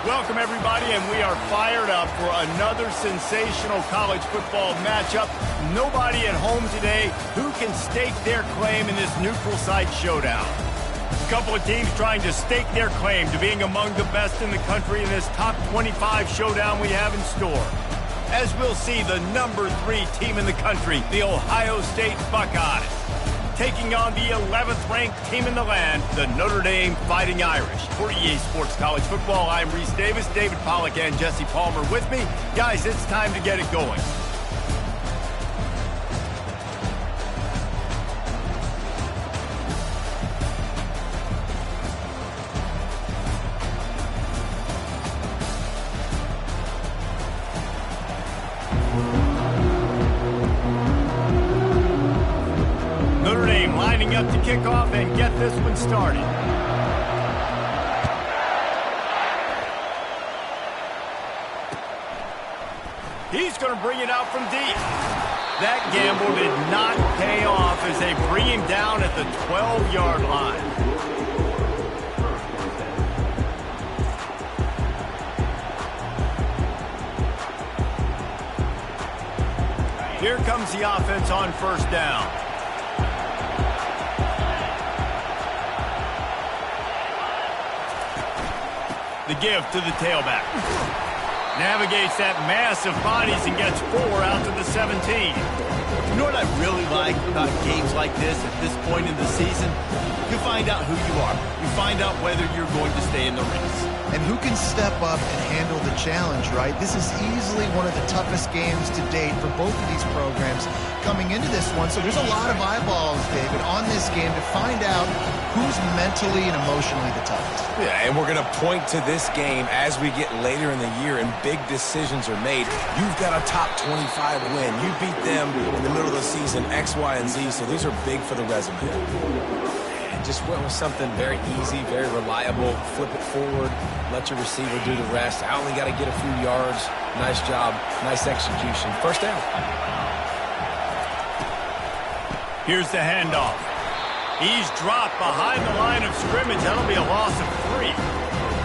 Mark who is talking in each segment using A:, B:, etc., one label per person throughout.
A: Welcome, everybody, and we are fired up for another sensational college football matchup. Nobody at home today who can stake their claim in this neutral site showdown. A couple of teams trying to stake their claim to being among the best in the country in this top 25 showdown we have in store. As we'll see, the number 3 team in the country, the Ohio State Buckeyes, taking on the 11th ranked team in the land, the Notre Dame Fighting Irish. For EA Sports College Football, I'm Reese Davis, David Pollack, and Jesse Palmer with me. Guys, it's time to get it going. Notre Dame lining up to kick off and get this one started. He's going to bring it out from deep. That gamble did not pay off as they bring him down at the 12-yard line. Here comes the offense on first down. The give to the tailback. Navigates that mass of bodies and gets 4 out to the 17.
B: You know what I really like about games like this at this point in the season? You find out who you are. You find out whether you're going to stay in the race.
C: And who can step up and handle the challenge, right? This is easily one of the toughest games to date for both of these programs coming into this one. So there's a lot of eyeballs, David, on this game to find out who's mentally and emotionally the toughest.
D: Yeah, and we're going to point to this game as we get later in the year and big decisions are made. You've got a top 25 win. You beat them in the middle of the season, X, Y, and Z, so these are big for the resume. Just went with something very easy, very reliable. Flip it forward, let your receiver do the rest. I only got to get a few yards. Nice job, nice execution. First down.
A: Here's the handoff. He's dropped behind the line of scrimmage. That'll be a loss of 3.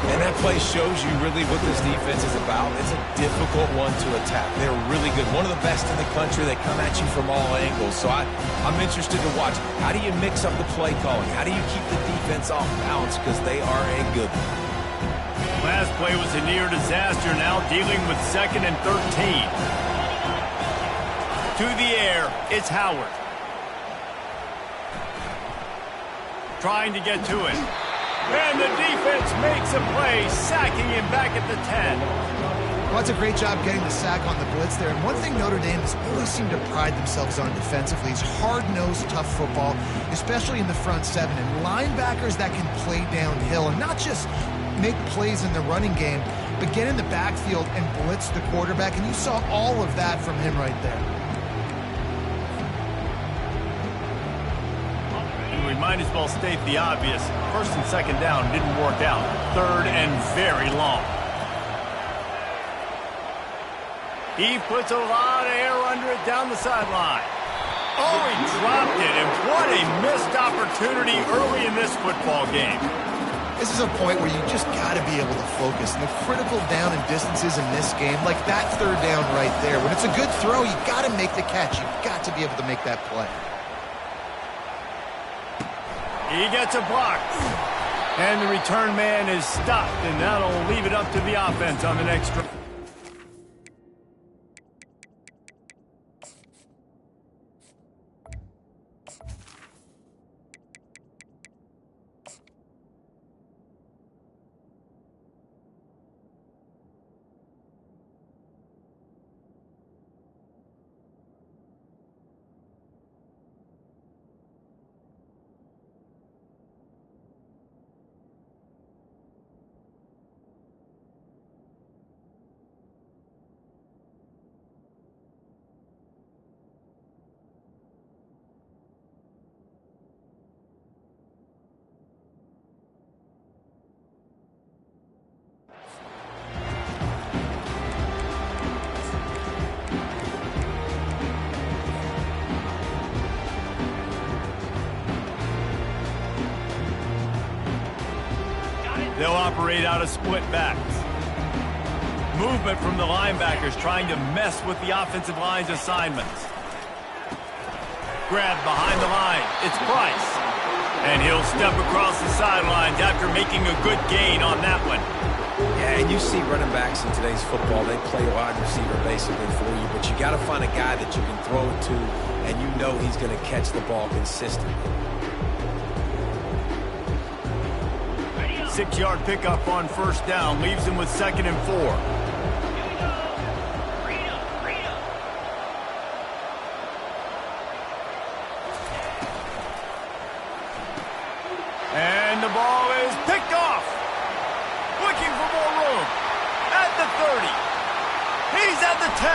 D: And that play shows you really what this defense is about. It's a difficult one to attack. They're really good. One of the best in the country. They come at you from all angles. So I'm interested to watch. How do you mix up the play calling? How do you keep the defense off balance? Because they are a good one.
A: Last play was a near disaster. Now dealing with 2nd and 13. To the air, it's Howard. Trying to get to it. And the defense makes a play, sacking him back at the 10.
C: Well, that's a great job getting the sack on the blitz there. And one thing Notre Dame has always seemed to pride themselves on defensively is hard-nosed, tough football, especially in the front 7. And linebackers that can play downhill and not just make plays in the running game, but get in the backfield and blitz the quarterback. And you saw all of that from him right there.
A: We might as well state the obvious. 1st and 2nd down didn't work out. 3rd and very long. He puts a lot of air under it down the sideline. Oh, he dropped it, and what a missed opportunity early in this football game.
C: This is a point where you just got to be able to focus. And the critical down and distances in this game, like that 3rd down right there, when it's a good throw, you got to make the catch. You've got to be able to make that play.
A: He gets a block. And the return man is stopped, and that'll leave it up to the offense on the next drive. They'll operate out of split backs. Movement from the linebackers trying to mess with the offensive line's assignments. Grab behind the line. It's Price. And he'll step across the sidelines after making a good gain on that one.
D: Yeah, and you see running backs in today's football, they play wide receiver basically for you, but you got to find a guy that you can throw it to, and you know he's going to catch the ball consistently.
A: 6-yard pickup on first down leaves him with 2nd and 4. And the ball is picked off. Looking for more room. At the 30. He's at the 10.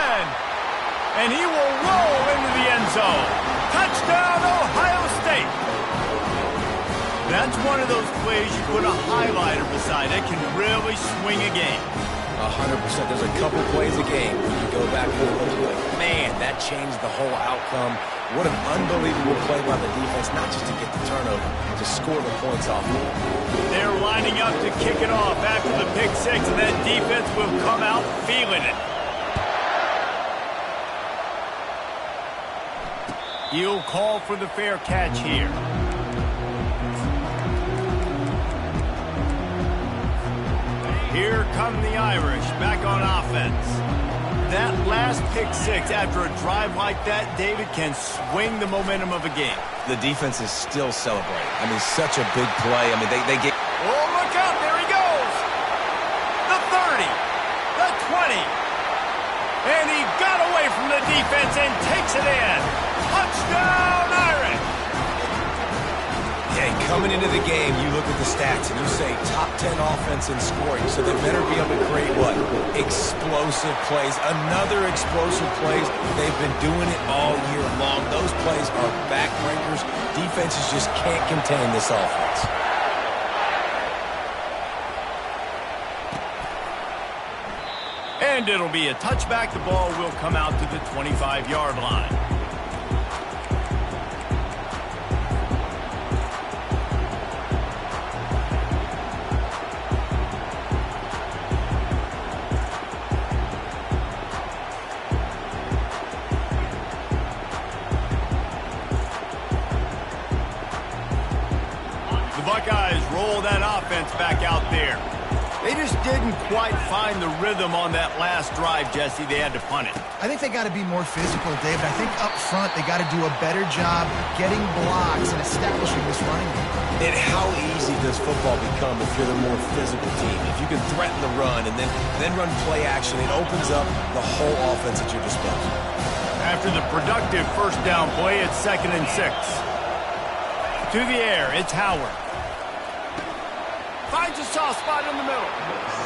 A: And he will roll into the end zone. Touchdown, Ohio State. That's one of those plays you put a highlighter beside. It can really swing a game.
D: 100%. There's a couple plays a game when you go back and look like, man, that changed the whole outcome. What an unbelievable play by the defense, not just to get the turnover, to score the points off.
A: They're lining up to kick it off after the pick 6, and that defense will come out feeling it. He'll call for the fair catch here. Here come the Irish back on offense. That last pick 6 after a drive like that, David, can swing the momentum of a game.
D: The defense is still celebrating. I mean, such a big play. I mean, they get...
A: Oh, look out. There he goes. The 30. The 20. And he got away from the defense and takes it in. Touchdown, Irish.
D: Yeah, coming into the game, you look at the stats and you say top 10 offense in scoring, so they better be able to create what? Explosive plays. Another explosive plays. They've been doing it all year long. Those plays are backbreakers. Defenses just can't contain this offense.
A: And it'll be a touchback. The ball will come out to the 25-yard line. The Buckeyes roll that offense back out there. They just didn't quite find the rhythm on that last drive, Jesse. They had to punt it.
C: I think they got to be more physical, David. I think up front they got to do a better job getting blocks and establishing this running game.
D: And how easy does football become if you're the more physical team? If you can threaten the run and then run play action, it opens up the whole offense at your disposal.
A: After the productive first down play, it's 2nd and 6. To the air, it's Howard. Finds a soft spot in the middle.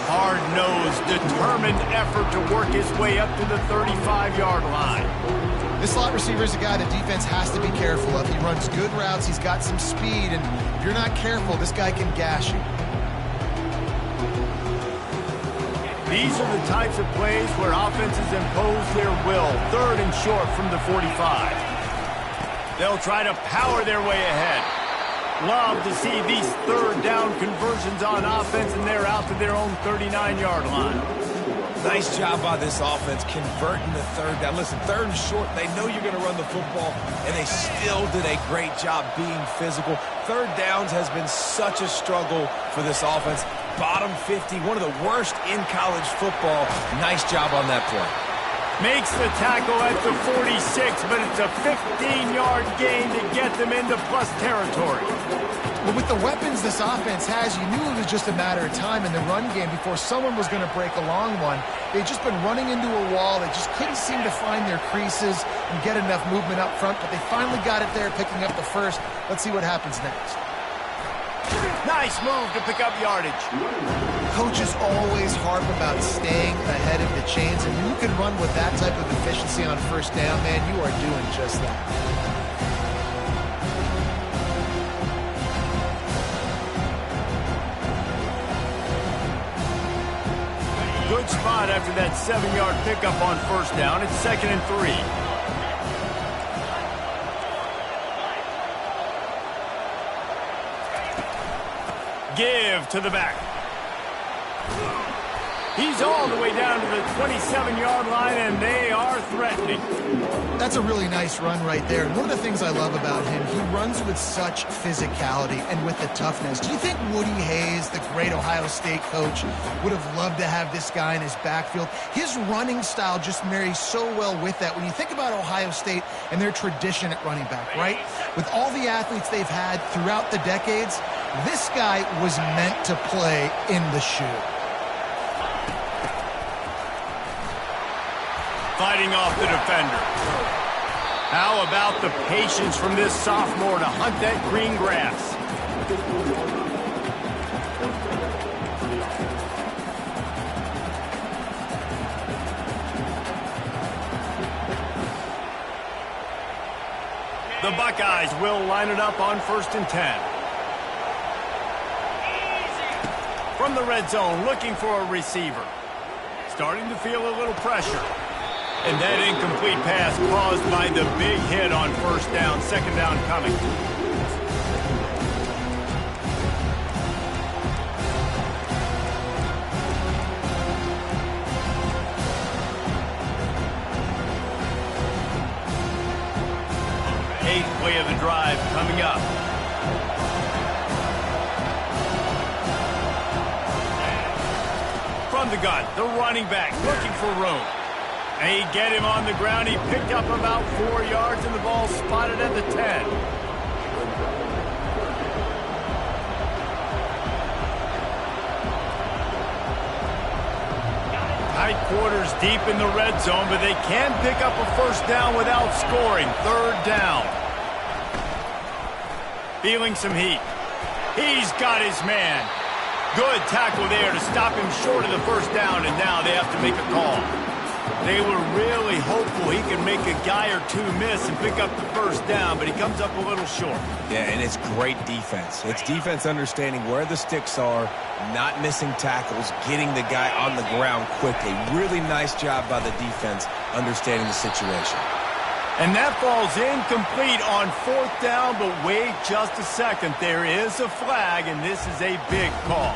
A: Hard-nosed, determined effort to work his way up to the 35-yard line.
C: This slot receiver is a guy the defense has to be careful of. He runs good routes, he's got some speed, and if you're not careful, this guy can gash you.
A: These are the types of plays where offenses impose their will. 3rd and short from the 45. They'll try to power their way ahead. Love to see these 3rd down conversions on offense, and they're out to their own 39-yard line.
D: Nice job by this offense converting the 3rd down. Listen, 3rd and short, they know you're going to run the football, and they still did a great job being physical. 3rd downs has been such a struggle for this offense. Bottom 50, one of the worst in college football. Nice job on that play.
A: Makes the tackle at the 46, but it's a 15-yard gain to get them into plus territory.
C: But with the weapons this offense has, you knew it was just a matter of time in the run game before someone was going to break a long one. They've just been running into a wall. They just couldn't seem to find their creases and get enough movement up front, but they finally got it there, picking up the first. Let's see what happens next.
A: Nice move to pick up yardage.
C: Coaches always harp about staying ahead of the chains, and when you can run with that type of efficiency on first down, man, you are doing just that.
A: Good spot after that 7-yard pickup on first down. It's 2nd and 3. Give to the back. He's all the way down to the 27-yard line, and they are threatening.
C: That's a really nice run right there. And one of the things I love about him, he runs with such physicality and with the toughness. Do you think Woody Hayes, the great Ohio State coach, would have loved to have this guy in his backfield? His running style just marries so well with that. When you think about Ohio State and their tradition at running back, right? With all the athletes they've had throughout the decades, this guy was meant to play in the shoe.
A: Fighting off the defender. How about the patience from this sophomore to hunt that green grass? The Buckeyes will line it up on 1st and 10. From the red zone, looking for a receiver. Starting to feel a little pressure. And that incomplete pass caused by the big hit on 1st down, 2nd down coming. Eighth play of the drive coming up. From the gun, the running back looking for room. And he get him on the ground. He picked up about 4 yards, and the ball spotted at the 10. Tight quarters deep in the red zone, but they can pick up a 1st down without scoring. 3rd down. Feeling some heat. He's got his man. Good tackle there to stop him short of the 1st down, and now they have to make a call. They were really hopeful he could make a guy or two miss and pick up the 1st down, but he comes up a little short.
D: Yeah, and it's great defense. It's defense understanding where the sticks are, not missing tackles, getting the guy on the ground quickly. Really nice job by the defense understanding the situation.
A: And that falls incomplete on 4th down, but wait just a second. There is a flag, and this is a big call.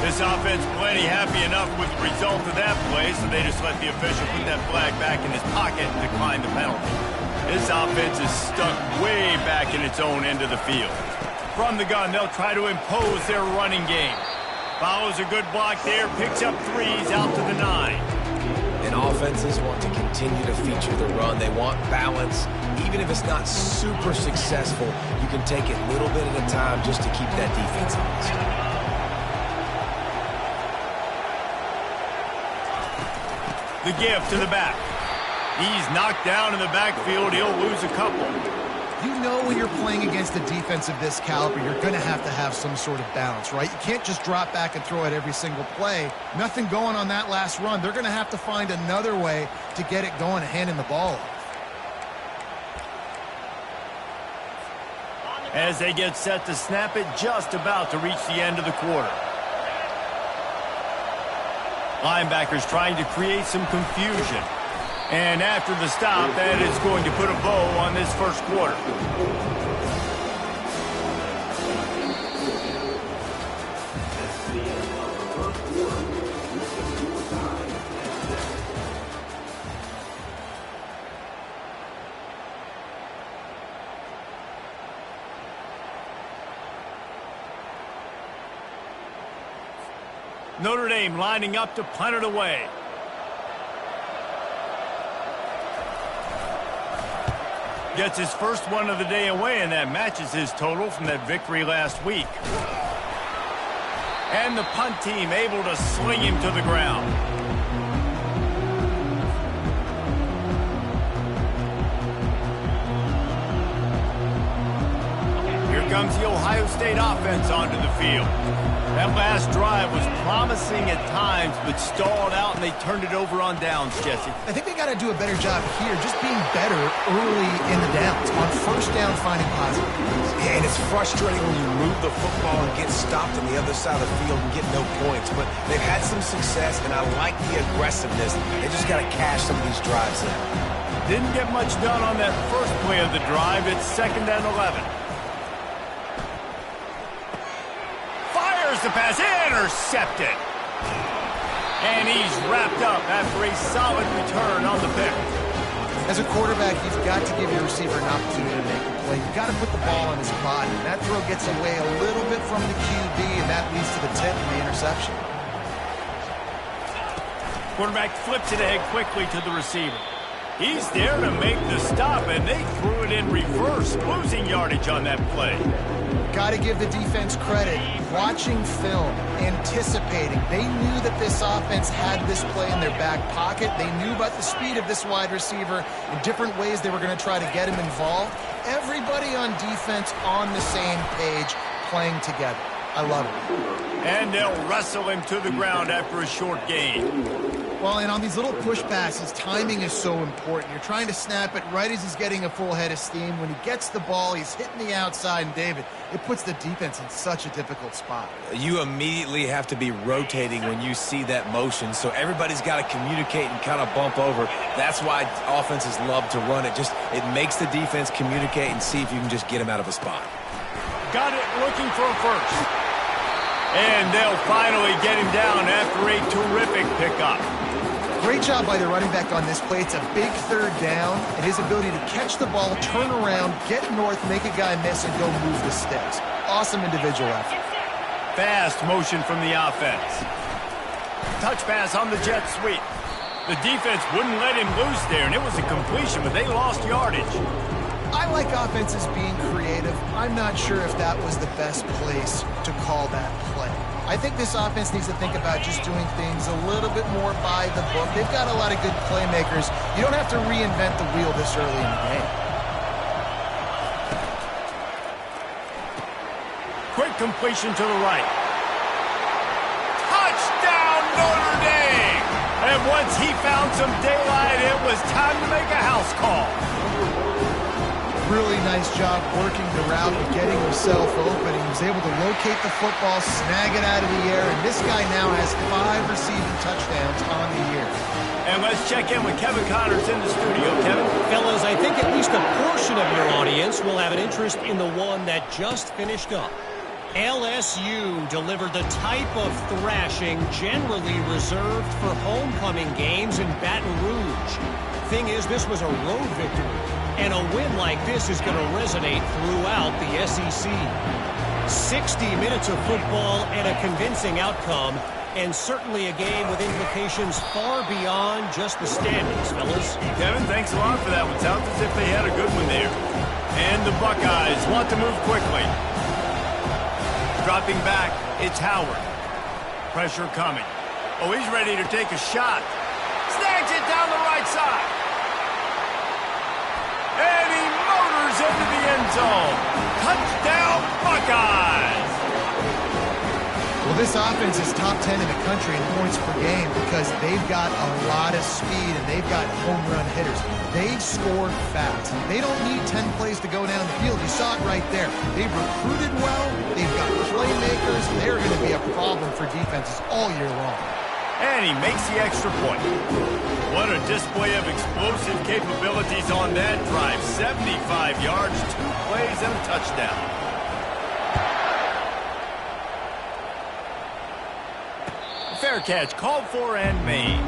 A: This offense plenty happy enough with the result of that play, so they just let the official put that flag back in his pocket and decline the penalty. This offense is stuck way back in its own end of the field. From the gun, they'll try to impose their running game. Follows a good block there, picks up 3s out to the 9.
D: And offenses want to continue to feature the run. They want balance. Even if it's not super successful, you can take it little bit at a time just to keep that defense honest.
A: The give to the back. He's knocked down in the backfield. He'll lose a couple.
C: You know when you're playing against a defense of this caliber, you're going to have some sort of balance, right? You can't just drop back and throw it every single play. Nothing going on that last run. They're going to have to find another way to get it going and handing the ball off.
A: As they get set to snap it, just about to reach the end of the quarter. Linebackers trying to create some confusion. And after the stop, that is going to put a bow on this 1st quarter. Notre Dame lining up to punt it away. Gets his first one of the day away, and that matches his total from that victory last week. And the punt team able to sling him to the ground. Here comes the Ohio State offense onto the field. That last drive was promising at times, but stalled out, and they turned it over on downs, Jesse.
C: I think they got to do a better job here, just being better early in the downs. On 1st down, finding positive.
D: Yeah, and it's frustrating when you move the football and get stopped on the other side of the field and get no points. But they've had some success, and I like the aggressiveness. They just got to cash some of these drives in.
A: Didn't get much done on that first play of the drive. It's 2nd and 11. The pass intercepted. And he's wrapped up after a solid return on the pick.
C: As a quarterback, you've got to give your receiver an opportunity to make a play. You've got to put the ball on his body. That throw gets away a little bit from the QB, and that leads to the tip and the interception.
A: Quarterback flips it ahead quickly to the receiver. He's there to make the stop, and they threw it in reverse, losing yardage on that play.
C: Got to give the defense credit. Watching film, anticipating. They knew that this offense had this play in their back pocket. They knew about the speed of this wide receiver in different ways they were going to try to get him involved. Everybody on defense on the same page, playing together. I love it.
A: And they'll wrestle him to the ground after a short gain.
C: Well, and on these little push passes, timing is so important. You're trying to snap it right as he's getting a full head of steam. When he gets the ball, he's hitting the outside, and David, it puts the defense in such a difficult spot.
D: You immediately have to be rotating when you see that motion, so everybody's got to communicate and kind of bump over. That's why offenses love to run it. It makes the defense communicate and see if you can just get him out of a spot.
A: Got it, looking for a first. And they'll finally get him down after a terrific pickup.
C: Great job by the running back on this play. It's a big third down, and his ability to catch the ball, turn around, get north, make a guy miss, and go move the sticks. Awesome individual effort.
A: Fast motion from the offense. Touch pass on the jet sweep. The defense wouldn't let him loose there, and it was a completion, but they lost yardage.
C: I like offenses being creative. I'm not sure if that was the best place to call that play. I think this offense needs to think about just doing things a little bit more by the book. They've got a lot of good playmakers. You don't have to reinvent the wheel this early in the game.
A: Quick completion to the right. Touchdown, Notre Dame! And once he found some daylight, it was time to make a house call.
C: Really nice job working the route and getting himself open. He was able to locate the football, snag it out of the air, and this guy now has 5 receiving touchdowns on the year.
A: And let's check in with Kevin Connors in the studio. Kevin?
E: Fellas, I think at least a portion of your audience will have an interest in the one that just finished up. LSU delivered the type of thrashing generally reserved for homecoming games in Baton Rouge. Thing is, this was a road victory, and a win like this is going to resonate throughout the SEC. 60 minutes of football and a convincing outcome, and certainly a game with implications far beyond just the standings, fellas.
A: Kevin, thanks a lot for that one. Sounds as if they had a good one there. And the Buckeyes want to move quickly. Dropping back, it's Howard. Pressure coming. Oh, he's ready to take a shot. Snags it down the right side. And he motors into the end zone. Touchdown, Buckeyes!
C: Well, this offense is top 10 in the country in points per game because they've got a lot of speed and they've got home run hitters. They score fast. They don't need 10 plays to go down the field. You saw it right there. They've recruited well. They've got playmakers. They're going to be a problem for defenses all year long.
A: And he makes the extra point. What a display of explosive capabilities on that drive. 75 yards, 2 plays, and a touchdown. Fair catch, called for and made.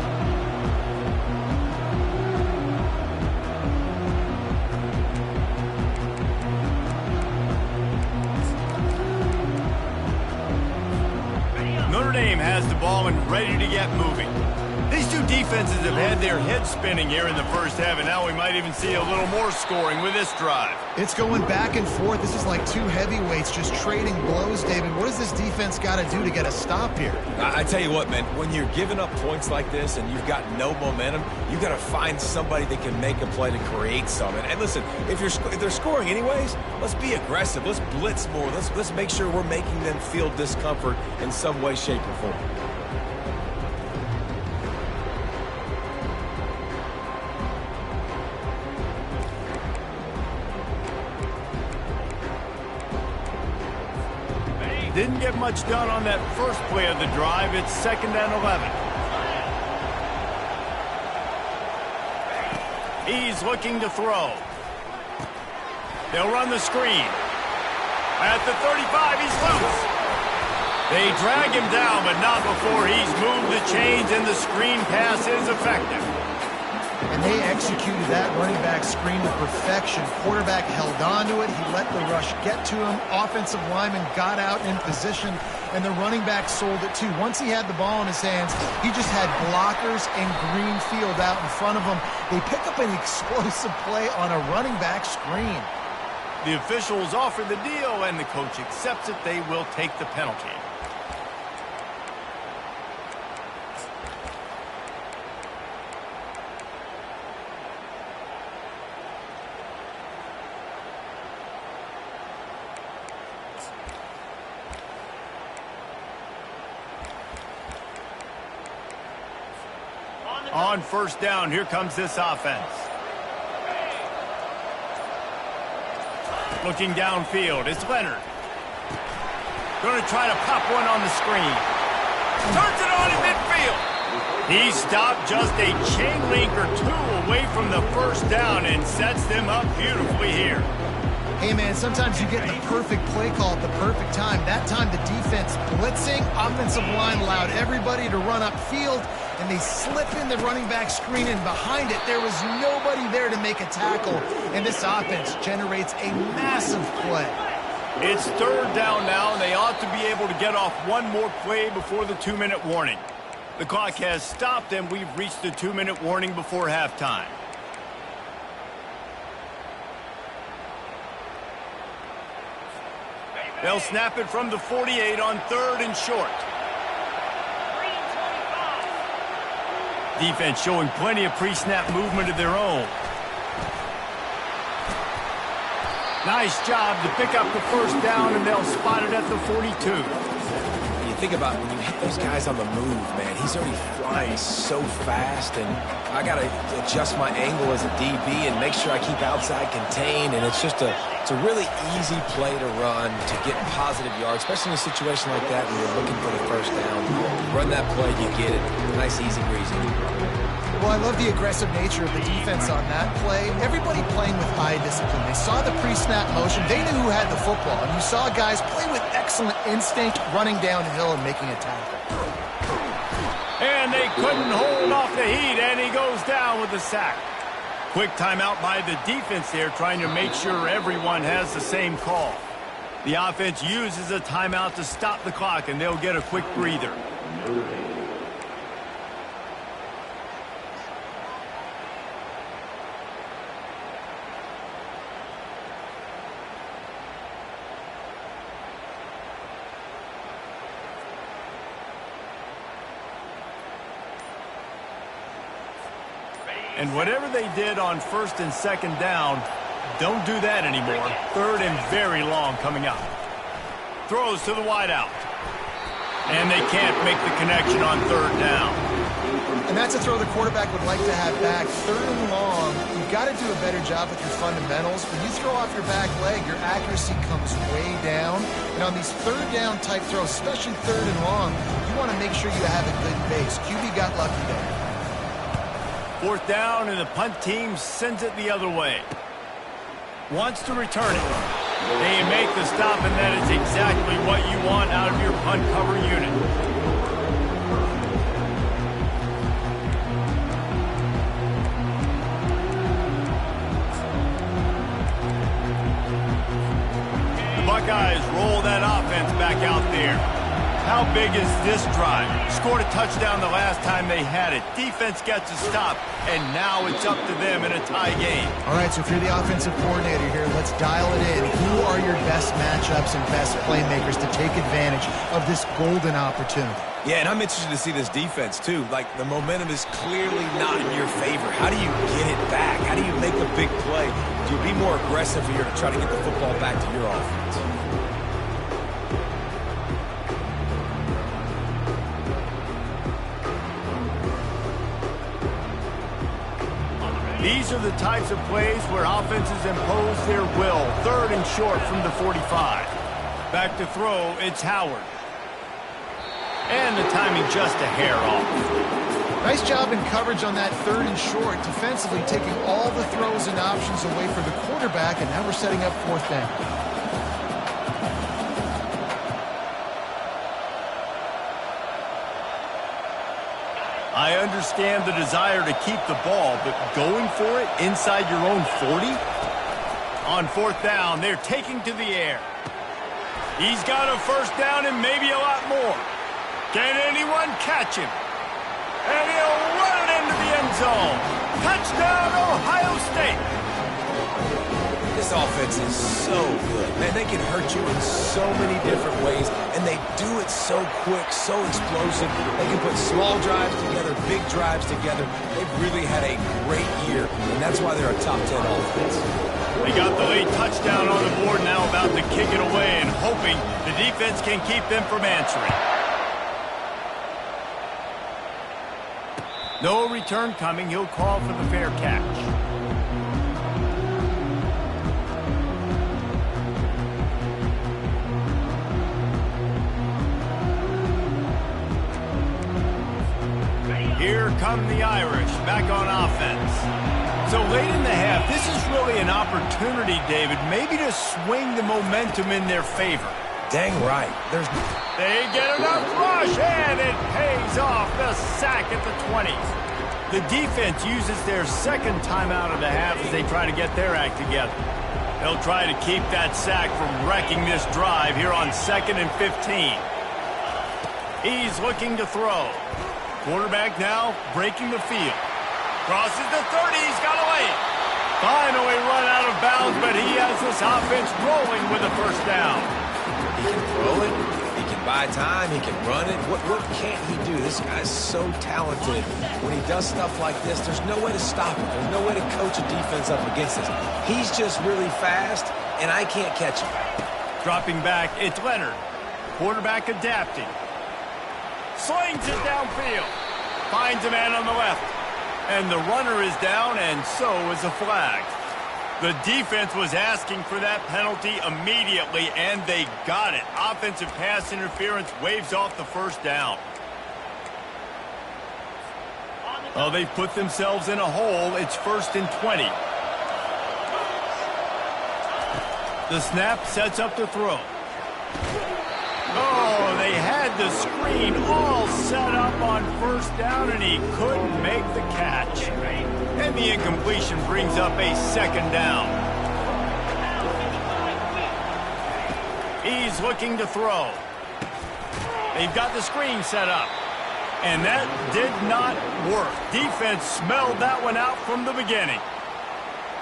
A: Notre Dame has the ball and ready to get moving. These two defenses have had their heads spinning here in the first half, and now we might even see a little more scoring with this drive.
C: It's going back and forth. This is like two heavyweights just trading blows, David. What does this defense got to do to get a stop here?
D: I tell you what, man, when you're giving up points like this and you've got no momentum, you've got to find somebody that can make a play to create something. And listen, if they're scoring anyways, let's be aggressive. Let's blitz more. Let's make sure we're making them feel discomfort in some way, shape, or form.
A: Didn't get much done on that first play of the drive. It's 2nd and 11. He's looking to throw. They'll run the screen. At the 35, he's loose. They drag him down, but not before he's moved the chains and the screen pass is effective.
C: And they executed that running back screen to perfection. Quarterback held on to it. He let the rush get to him. Offensive lineman got out in position, and the running back sold it too. Once he had the ball in his hands, he just had blockers and green field out in front of him. They pick up an explosive play on a running back screen.
A: The officials offer the deal, and the coach accepts it. They will take the penalty. On first down, here comes this offense. Looking downfield, it's Leonard. Going to try to pop one on the screen. Turns it on in midfield. He stopped just a chain link or two away from the first down and sets them up beautifully here.
C: Hey, man, sometimes you get the perfect play call at the perfect time. That time the defense blitzing, offensive line allowed everybody to run upfield, and they slip in the running back screen, and behind it there was nobody there to make a tackle, and this offense generates a massive play.
A: It's third down now, and they ought to be able to get off one more play before the 2-minute warning. The clock has stopped, and we've reached the 2-minute warning before halftime. They'll snap it from the 48 on third and short. Defense showing plenty of pre-snap movement of their own. Nice job to pick up the first down, and they'll spot it at the 42.
D: You think about when you hit those guys on the move, man, he's already flying so fast, and I got to adjust my angle as a DB and make sure I keep outside contained, and it's a really easy play to run to get positive yards, especially in a situation like that when you're looking for the first down. Run that play, you get it. Nice, easy, breezy.
C: Well, I love the aggressive nature of the defense on that play. Everybody playing with eye discipline. They saw the pre-snap motion. They knew who had the football. And you saw guys play with excellent instinct, running downhill and making a tackle.
A: And they couldn't hold off the heat, and he goes down with the sack. Quick timeout by the defense there, trying to make sure everyone has the same call. The offense uses a timeout to stop the clock, and they'll get a quick breather. And whatever they did on first and second down, don't do that anymore. Third and very long coming up. Throws to the wideout. And they can't make the connection on third down.
C: And that's a throw the quarterback would like to have back. Third and long, you've got to do a better job with your fundamentals. When you throw off your back leg, your accuracy comes way down. And on these third down type throws, especially third and long, you want to make sure you have a good base. QB got lucky there.
A: Fourth down, and the punt team sends it the other way. Wants to return it. They make the stop, and that is exactly what you want out of your punt cover unit. The Buckeyes roll that offense back out there. How big is this drive? Scored a touchdown the last time they had it. Defense gets a stop, and now it's up to them in a tie game.
C: All right, so if you're the offensive coordinator here, let's dial it in. Who are your best matchups and best playmakers to take advantage of this golden opportunity?
D: Yeah, and I'm interested to see this defense, too. Like, the momentum is clearly not in your favor. How do you get it back? How do you make a big play? Do you be more aggressive here to try to get the football back to your offense?
A: These are the types of plays where offenses impose their will. Third and short from the 45. Back to throw, it's Howard. And the timing just a hair off.
C: Nice job in coverage on that third and short, defensively taking all the throws and options away for the quarterback, and now we're setting up fourth down.
A: I understand the desire to keep the ball, but going for it inside your own 40? On fourth down, they're taking to the air. He's got a first down and maybe a lot more. Can anyone catch him? And he'll run it into the end zone. Touchdown, Ohio State.
D: This offense is so good. Man, they can hurt you in so many different ways, and they do it so quick, so explosive. They can put small drives together, big drives together. They've really had a great year, and that's why they're a top 10 offense.
A: They got the late touchdown on the board, now about to kick it away and hoping the defense can keep them from answering. No return coming. He'll call for the fair catch. Here come the Irish back on offense. So late in the half, this is really an opportunity, David, maybe to swing the momentum in their favor.
D: Dang right.
A: They get enough rush, and it pays off. The sack at the 20s. The defense uses their second timeout of the half as they try to get their act together. They'll try to keep that sack from wrecking this drive here on 2nd and 15. He's looking to throw. Quarterback now breaking the field. Crosses the 30. He's got away. Finally run out of bounds, but he has this offense rolling with a first down.
D: He can throw it. He can buy time. He can run it. What can't he do? This guy's so talented. When he does stuff like this, there's no way to stop him. There's no way to coach a defense up against this. He's just really fast, and I can't catch him.
A: Dropping back, it's Leonard. Quarterback adapting. Slings it downfield. Finds a man on the left. And the runner is down, and so is a flag. The defense was asking for that penalty immediately, and they got it. Offensive pass interference waves off the first down. Well, they put themselves in a hole. It's 1st and 20. The snap sets up the throw. Oh, they had the screen all set up on first down, and he couldn't make the catch. And the incompletion brings up a 2nd down. He's looking to throw. They've got the screen set up. And that did not work. Defense smelled that one out from the beginning.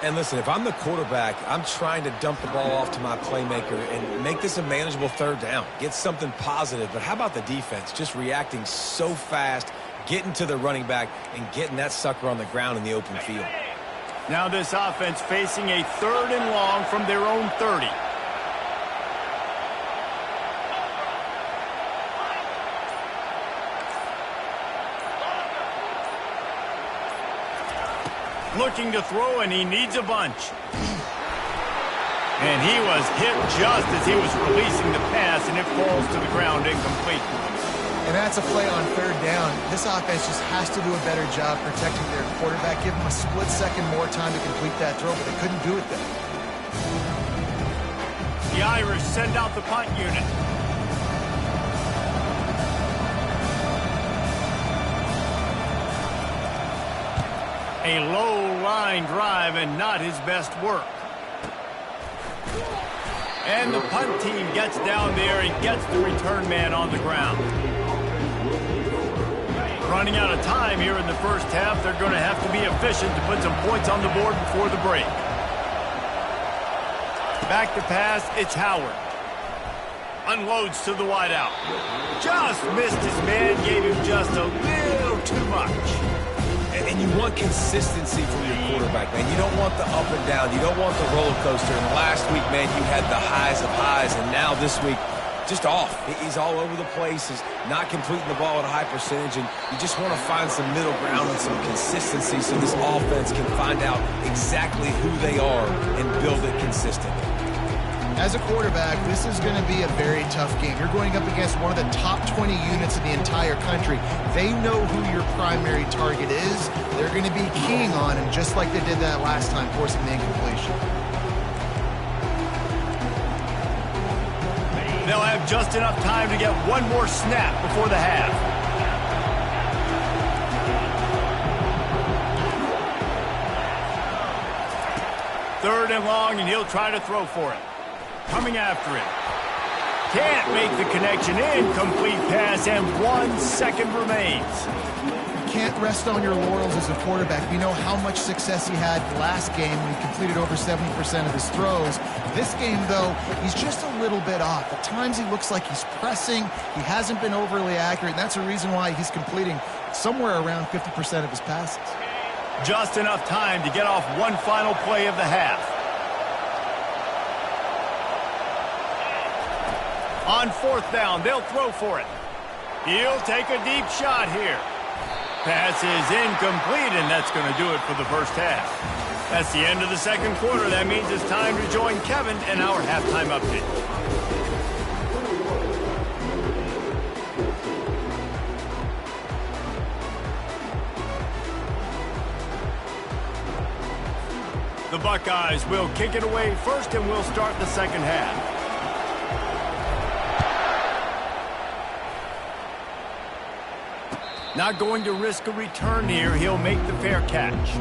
D: And listen, if I'm the quarterback, I'm trying to dump the ball off to my playmaker and make this a manageable 3rd down. Get something positive. But how about the defense? Just reacting so fast, getting to the running back, and getting that sucker on the ground in the open field.
A: Now this offense facing a 3rd and long from their own 30. Looking to throw, and he needs a bunch. And he was hit just as he was releasing the pass, and it falls to the ground incomplete.
C: And that's a play on 3rd down. This offense just has to do a better job protecting their quarterback. Give him a split second more time to complete that throw, but they couldn't do it then.
A: The Irish send out the punt unit. A low line drive and not his best work. And the punt team gets down there and gets the return man on the ground. Running out of time here in the first half. They're going to have to be efficient to put some points on the board before the break. Back to pass, it's Howard. Unloads to the wideout. Just missed his man, gave him just a little too much.
D: And you want consistency from your quarterback, man. You don't want the up and down. You don't want the roller coaster. And last week, man, you had the highs of highs. And now this week, just off. He's all over the place. He's not completing the ball at a high percentage. And you just want to find some middle ground and some consistency so this offense can find out exactly who they are and build it consistently.
C: As a quarterback, this is going to be a very tough game. You're going up against one of the top 20 units in the entire country. They know who your primary target is. They're going to be keying on him, just like they did that last time, forcing the incompletion.
A: They'll have just enough time to get one more snap before the half. 3rd and long, and he'll try to throw for it. Coming after it. Can't make the connection. Incomplete pass, and 1 second remains.
C: Can't rest on your laurels as a quarterback. We know how much success he had last game when he completed over 70% of his throws. This game, though, he's just a little bit off. At times he looks like he's pressing. He hasn't been overly accurate, and that's a reason why he's completing somewhere around 50% of his passes.
A: Just enough time to get off one final play of the half. On 4th down, they'll throw for it. He'll take a deep shot here. Pass is incomplete, and that's going to do it for the first half. That's the end of the 2nd quarter. That means it's time to join Kevin and our halftime update. The Buckeyes will kick it away first, and we'll start the 2nd half. Not going to risk a return here. He'll make the fair catch.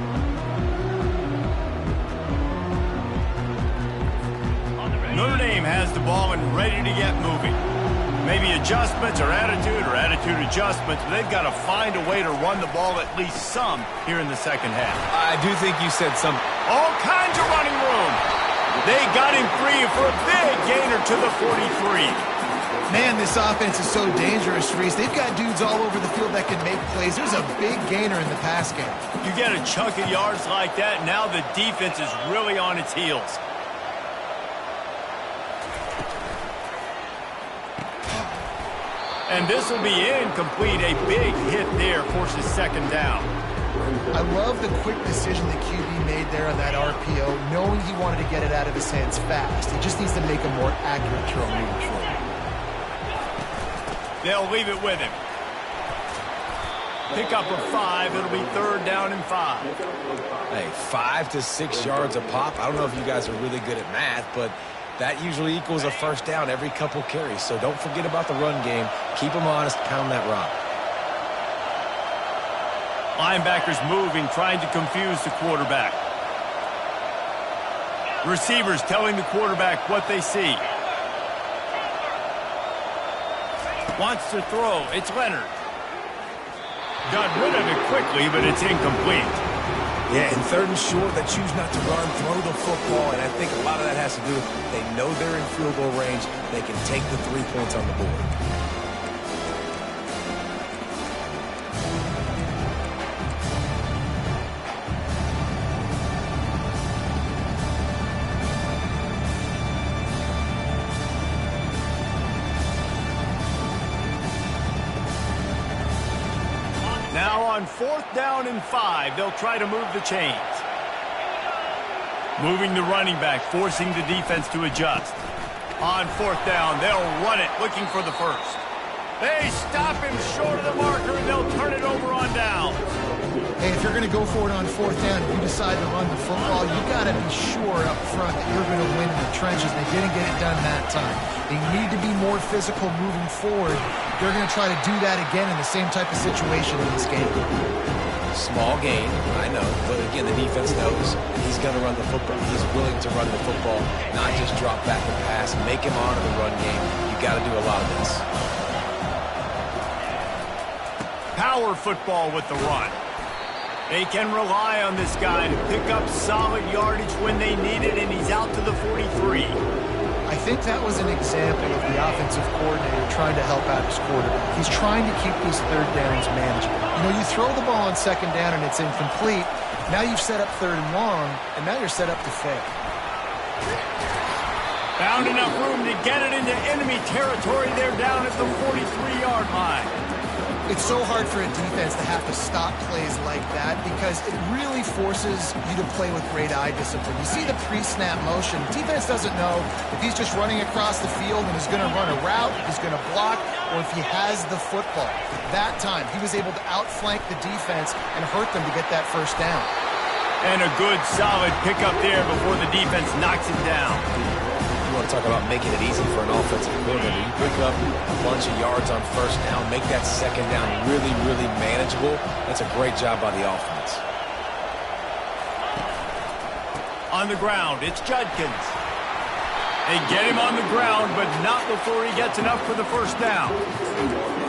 A: Notre Dame has the ball and ready to get moving. Maybe adjustments or attitude adjustments, but they've got to find a way to run the ball at least some here in the 2nd half.
D: I do think you said some.
A: All kinds of running room. They got him free for a big gainer to the 43.
C: Man, this offense is so dangerous, Reese. They've got dudes all over the field that can make plays. There's a big gainer in the pass game.
A: You get a chunk of yards like that, now the defense is really on its heels. And this will be incomplete. A big hit there forces 2nd down.
C: I love the quick decision the QB made there on that RPO, knowing he wanted to get it out of his hands fast. He just needs to make a more accurate throw moving forward.
A: They'll leave it with him. Pick up a 5. It'll be 3rd down and 5.
D: Hey, 5 to 6 yards a pop. I don't know if you guys are really good at math, but that usually equals a 1st down every couple carries. So don't forget about the run game. Keep them honest. Pound that rock.
A: Linebackers moving, trying to confuse the quarterback. Receivers telling the quarterback what they see. Wants to throw. It's Leonard. Got rid of it quickly, but it's incomplete.
D: Yeah, in 3rd and short, they choose not to run, throw the football, and I think a lot of that has to do with they know they're in field goal range. They can take the 3 points on the board.
A: Now on 4th down and 5, they'll try to move the chains. Moving the running back, forcing the defense to adjust. On 4th down, they'll run it, looking for the 1st. They stop him short of the marker, and they'll turn it over on down.
C: Hey, if you're going to go for it on 4th down, if you decide to run the football, you got to be sure up front that you're going to win in the trenches. They didn't get it done that time. They need to be more physical moving forward. They're going to try to do that again in the same type of situation in this game.
D: Small gain, I know, but again, the defense knows he's going to run the football. He's willing to run the football, not just drop back and pass, make him honor the run game. You got to do a lot of this.
A: Power football with the run. They can rely on this guy to pick up solid yardage when they need it, and he's out to the 43.
C: I think that was an example of the offensive coordinator trying to help out his quarterback. He's trying to keep these 3rd downs manageable. You know, you throw the ball on 2nd down and it's incomplete. Now you've set up 3rd and long, and now you're set up to fail.
A: Found enough room to get it into enemy territory. They're down at the 43-yard line.
C: It's so hard for a defense to have to stop plays like that because it really forces you to play with great eye discipline. You see the pre-snap motion. Defense doesn't know if he's just running across the field and is going to run a route, if he's going to block, or if he has the football. That time, he was able to outflank the defense and hurt them to get that 1st down.
A: And a good, solid pickup there before the defense knocks him down.
D: You want to talk about making it easy for an offensive coordinator. You pick up a bunch of yards on 1st down, make that 2nd down really, really manageable. That's a great job by the offense.
A: On On the ground, it's Judkins. They get him on the ground, but not before he gets enough for the first down.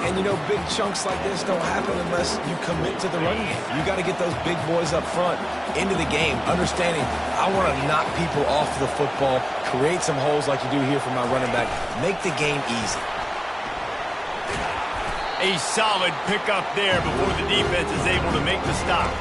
D: And, you know, big chunks like this don't happen unless you commit to the running game. You got to get those big boys up front into the game, understanding I want to knock people off the football, create some holes like you do here for my running back, make the game easy.
A: A solid pickup there before the defense is able to make the stop.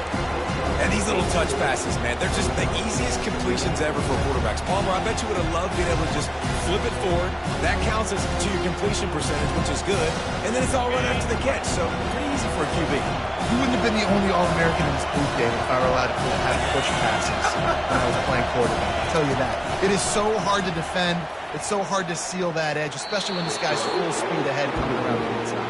D: And these little touch passes, man, they're just the easiest completions ever for quarterbacks. Palmer, I bet you would have loved being able to just flip it forward. That counts as to your completion percentage, which is good. And then it's all right after the catch, so pretty easy for a QB.
C: You wouldn't have been the only All-American in this booth, David, if I were allowed to have push passes when I was playing quarterback. I'll tell you that. It is so hard to defend. It's so hard to seal that edge, especially when this guy's full speed ahead coming around the inside.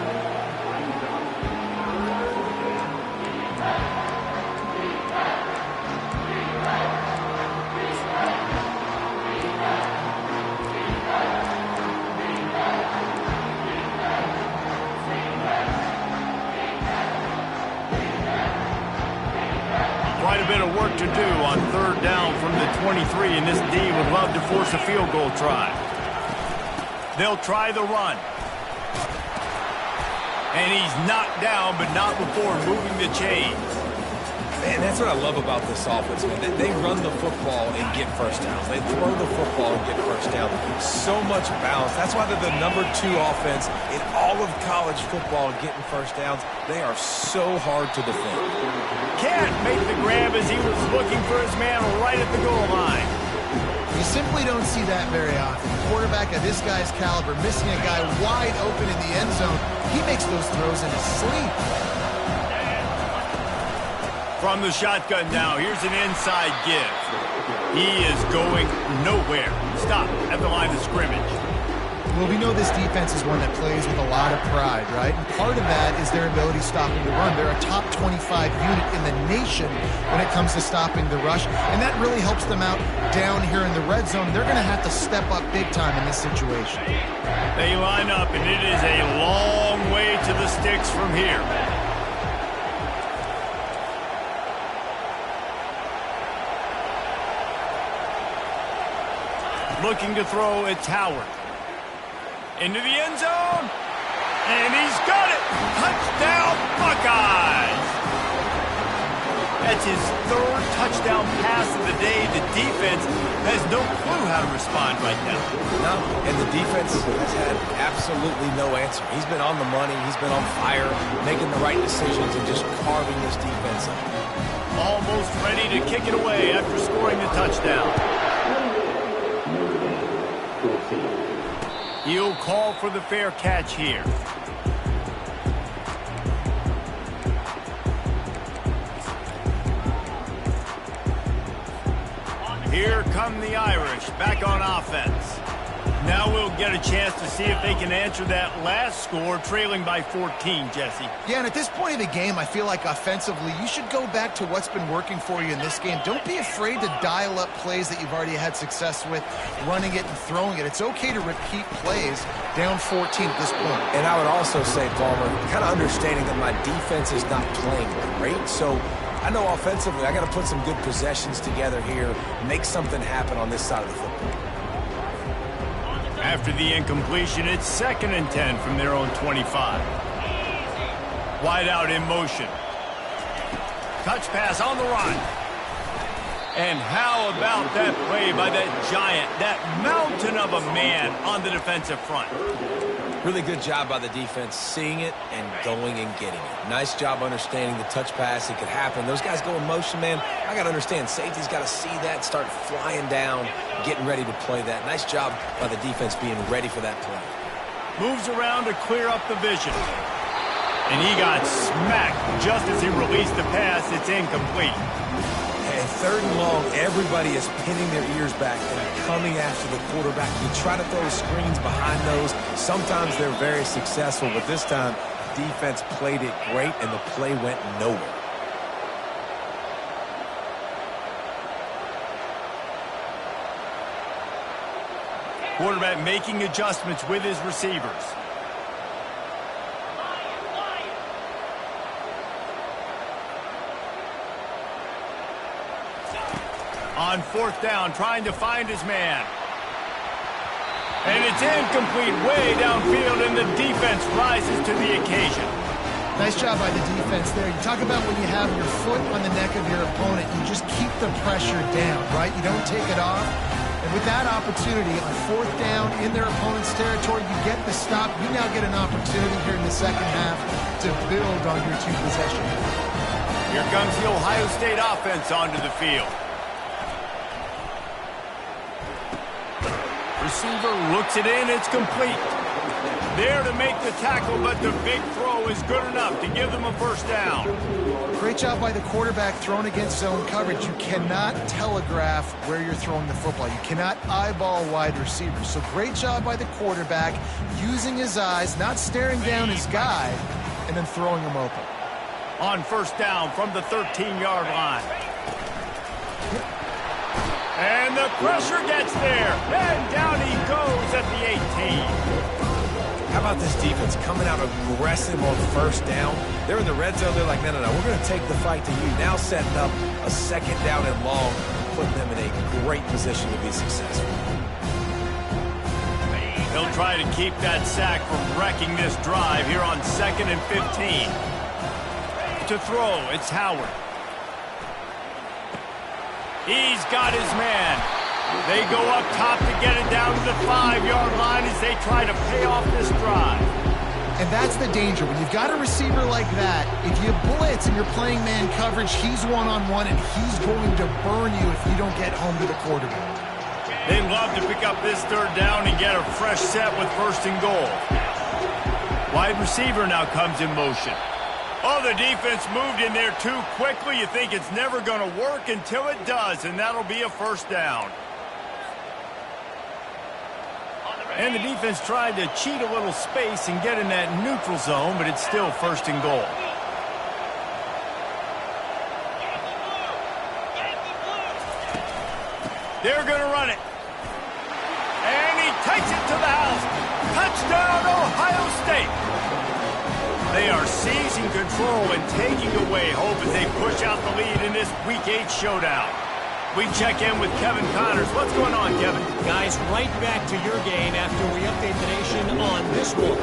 A: Quite a bit of work to do on third down from the 23, and this D would love to force a field goal try. They'll try the run. And he's knocked down, but not before moving the chain.
D: Man, that's what I love about this offense, man. They run the football and get first downs. They throw the football and get first down. So much balance. That's why they're the #2 offense in all of college football getting first downs. They are so hard to defend.
A: Can't make the grab as he was looking for his man right at the goal line.
C: You simply don't see that very often. A quarterback of this guy's caliber missing a guy wide open in the end zone. He makes those throws in his sleep.
A: From the shotgun now, here's an inside give. He is going nowhere. Stop at the line of scrimmage.
C: Well, we know this defense is one that plays with a lot of pride, right? And part of that is their ability stopping the run. They're a top 25 unit in the nation when it comes to stopping the rush, and that really helps them out down here in the red zone. They're going to have to step up big time in this situation.
A: They line up, and it is a long way to the sticks from here. Looking to throw, it's Howard. Into the end zone. And he's got it. Touchdown, Buckeyes. That's his third touchdown pass of the day. The defense has no clue how to respond right now.
D: No, and the defense has had absolutely no answer. He's been on the money. He's been on fire, making the right decisions and just carving this defense up.
A: Almost ready to kick it away after scoring the touchdown. He'll call for the fair catch here. Here come the Irish, back on offense. Now we'll get a chance to see if they can answer that last score, trailing by 14, Jesse.
C: Yeah, and at this point of the game, I feel like offensively, you should go back to what's been working for you in this game. Don't be afraid to dial up plays that you've already had success with, running it and throwing it. It's okay to repeat plays down 14 at this point.
D: And I would also say, Palmer, kind of understanding that my defense is not playing great, so I know offensively I got to put some good possessions together here, make something happen on this side of the football.
A: After the incompletion, it's 2nd and 10 from their own 25. Wide out in motion. Touch pass on the run. And how about that play by that giant, that mountain of a man on the defensive front?
D: Really good job by the defense, seeing it and going and getting it. Nice job understanding the touch pass. It could happen. Those guys go in motion, man. I got to understand, safety's got to see that, start flying down, getting ready to play that. Nice job by the defense being ready for that play.
A: Moves around to clear up the vision. And he got smacked just as he released the pass. It's incomplete.
D: And 3rd and long, everybody is pinning their ears back and coming after the quarterback. You try to throw screens behind those. Sometimes they're very successful, but this time, defense played it great, and the play went nowhere.
A: Quarterback making adjustments with his receivers. On on fourth down, trying to find his man. And it's incomplete way downfield, and the defense rises to the occasion.
C: Nice job by the defense there. You talk about when you have your foot on the neck of your opponent, you just keep the pressure down, right? You don't take it off. And with that opportunity on fourth down in their opponent's territory, you get the stop. You now get an opportunity here in the second half to build on your two possessions.
A: Here comes the Ohio State offense onto the field. Receiver looks it in, it's complete. There to make the tackle, but the big throw is good enough to give them a first down.
C: Great job by the quarterback thrown against zone coverage. You cannot telegraph where you're throwing the football. You cannot eyeball wide receivers. So great job by the quarterback using his eyes, not staring down his guy, and then throwing him open.
A: On first down from the 13-yard line. And the pressure gets there. And down he goes at the 18.
D: How about this defense coming out aggressive on first down? They're in the red zone. They're like, no, we're going to take the fight to you. Now setting up a second down and long, putting them in a great position to be successful.
A: He'll try to keep that sack from wrecking this drive here on 2nd and 15. To throw, it's Howard. He's got his man. They go up top to get it down to the 5-yard line as they try to pay off this drive.
C: And that's the danger. When you've got a receiver like that, if you blitz and you're playing man coverage, he's one-on-one, and he's going to burn you if you don't get home to the quarterback.
A: They love to pick up this third down and get a fresh set with first and goal. Wide receiver now comes in motion. Oh, the defense moved in there too quickly. You think it's never going to work until it does, and that'll be a first down. And the defense tried to cheat a little space and get in that neutral zone, but it's still first and goal. They're going to run it. And he takes it to the house. Touchdown, Ohio State. They are seizing control and taking away hope as they push out the lead in this Week 8 showdown. We check in with Kevin Connors. What's going on, Kevin?
E: Guys, right back to your game after we update the nation on this one.